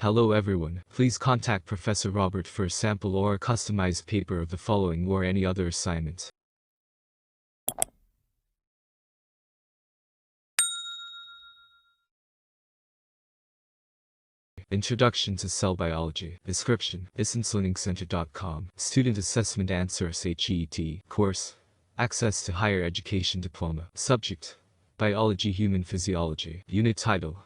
Hello everyone, please contact Professor Robert for a sample or a customized paper of the following or any other assignment. Introduction to Cell Biology. Description: distancelearningcenter.com. Student Assessment Answer SHET. Course: Access to Higher Education Diploma. Subject: Biology Human Physiology. Unit Title: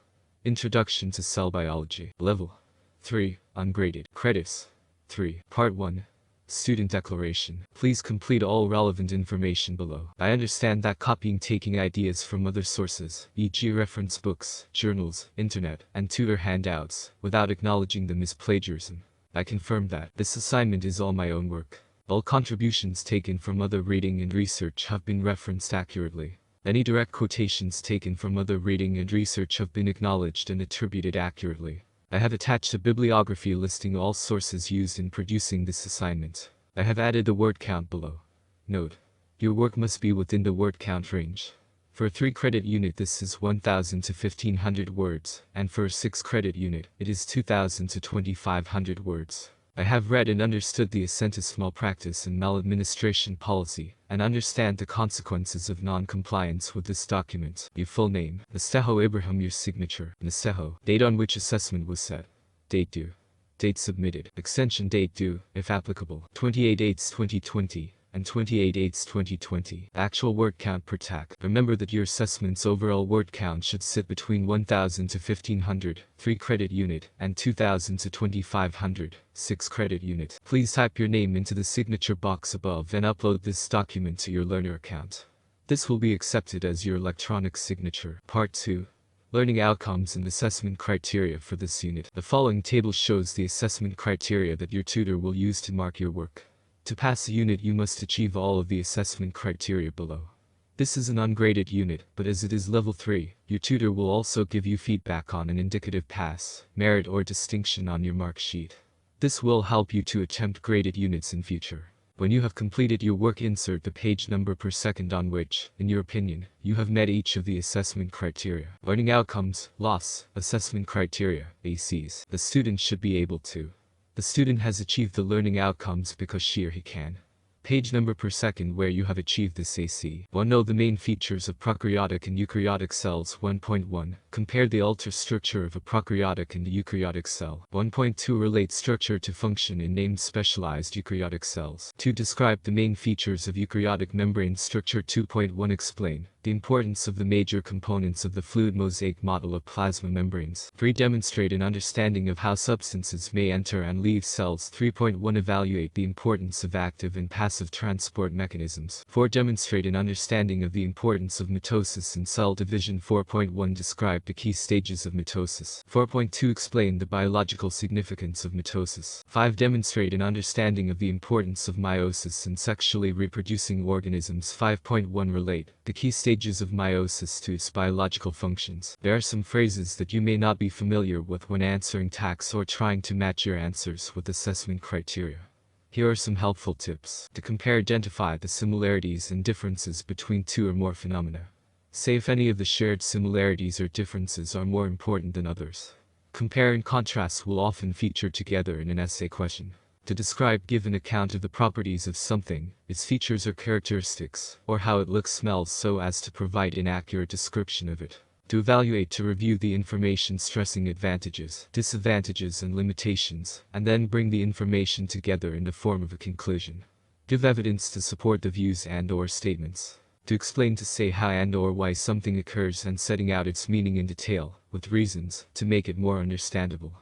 Introduction to Cell Biology. Level: 3, Ungraded. Credits: 3. Part 1. Student Declaration. Please complete all relevant information below. I understand that copying taking ideas from other sources, e.g. reference books, journals, internet, and tutor handouts, without acknowledging them is plagiarism. I confirm that this assignment is all my own work. All contributions taken from other reading and research have been referenced accurately. Any direct quotations taken from other reading and research have been acknowledged and attributed accurately. I have attached a bibliography listing all sources used in producing this assignment. I have added the word count below. Note: your work must be within the word count range. For a 3-credit unit this is 1,000 to 1,500 words, and for a 6-credit unit, it is 2,000 to 2,500 words. I have read and understood the Thesis malpractice and maladministration policy, and understand the consequences of non-compliance with this document. Your full name: Nasteho Abraham. Your signature: Nasteho. Date on which assessment was set: date due. Date submitted: extension date due, if applicable, 28/8/2020 and 28/8/2020. Actual word count per TAC. Remember that your assessment's overall word count should sit between 1,000 to 1,500, 3-credit unit, and 2,000 to 2,500, 6-credit unit. Please type your name into the signature box above and upload this document to your learner account. This will be accepted as your electronic signature. Part 2. Learning Outcomes and Assessment Criteria for this unit. The following table shows the assessment criteria that your tutor will use to mark your work. To pass the unit you must achieve all of the assessment criteria below. This is an ungraded unit, but as it is level 3, your tutor will also give you feedback on an indicative pass, merit or distinction on your mark sheet. This will help you to attempt graded units in future. When you have completed your work, insert the page number per second on which, in your opinion, you have met each of the assessment criteria. Learning Outcomes, LOS, Assessment Criteria, ACs. The student should be able to. The student has achieved the learning outcomes because she or he can. Page number per second where you have achieved this AC. 1. Know the main features of prokaryotic and eukaryotic cells. 1.1. Compare the alter structure of a prokaryotic and a eukaryotic cell. 1.2. Relate structure to function in named specialized eukaryotic cells. 2. Describe the main features of eukaryotic membrane structure. 2.1. Explain the importance of the major components of the fluid mosaic model of plasma membranes. 3. Demonstrate an understanding of how substances may enter and leave cells. 3.1. Evaluate the importance of active and passive transport mechanisms. 4. Demonstrate an understanding of the importance of mitosis and cell division. 4.1. Describe the key stages of mitosis. 4.2. Explain the biological significance of mitosis. 5. Demonstrate an understanding of the importance of meiosis in sexually reproducing organisms. 5.1. Relate the key stages of meiosis to its biological functions. There are some phrases that you may not be familiar with when answering TACs or trying to match your answers with assessment criteria. Here are some helpful tips. To compare, identify the similarities and differences between 2 or more phenomena. Say if any of the shared similarities or differences are more important than others. Compare and contrast will often feature together in an essay question. To describe, give an account of the properties of something, its features or characteristics, or how it looks, smells, so as to provide an accurate description of it. To evaluate, to review the information stressing advantages, disadvantages and limitations, and then bring the information together in the form of a conclusion. Give evidence to support the views and/or statements. To explain, to say how and/or why something occurs and setting out its meaning in detail, with reasons, to make it more understandable.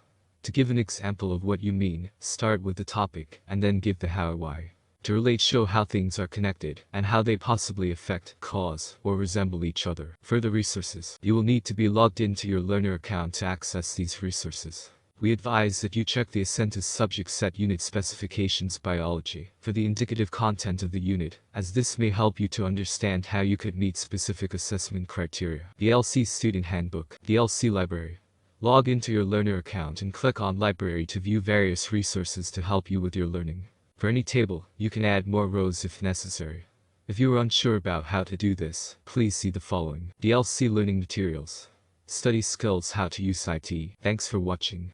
To give an example of what you mean, start with the topic, and then give the how or why. To relate, show how things are connected, and how they possibly affect, cause, or resemble each other. Further resources. You will need to be logged into your learner account to access these resources. We advise that you check the Ascentus Subject Set Unit Specifications Biology for the indicative content of the unit, as this may help you to understand how you could meet specific assessment criteria. The LC Student Handbook. The LC Library. Log into your learner account and click on Library to view various resources to help you with your learning. For any table, you can add more rows if necessary. If you are unsure about how to do this, please see the following. The LC Learning Materials. Study Skills, How to Use IT. Thanks for watching.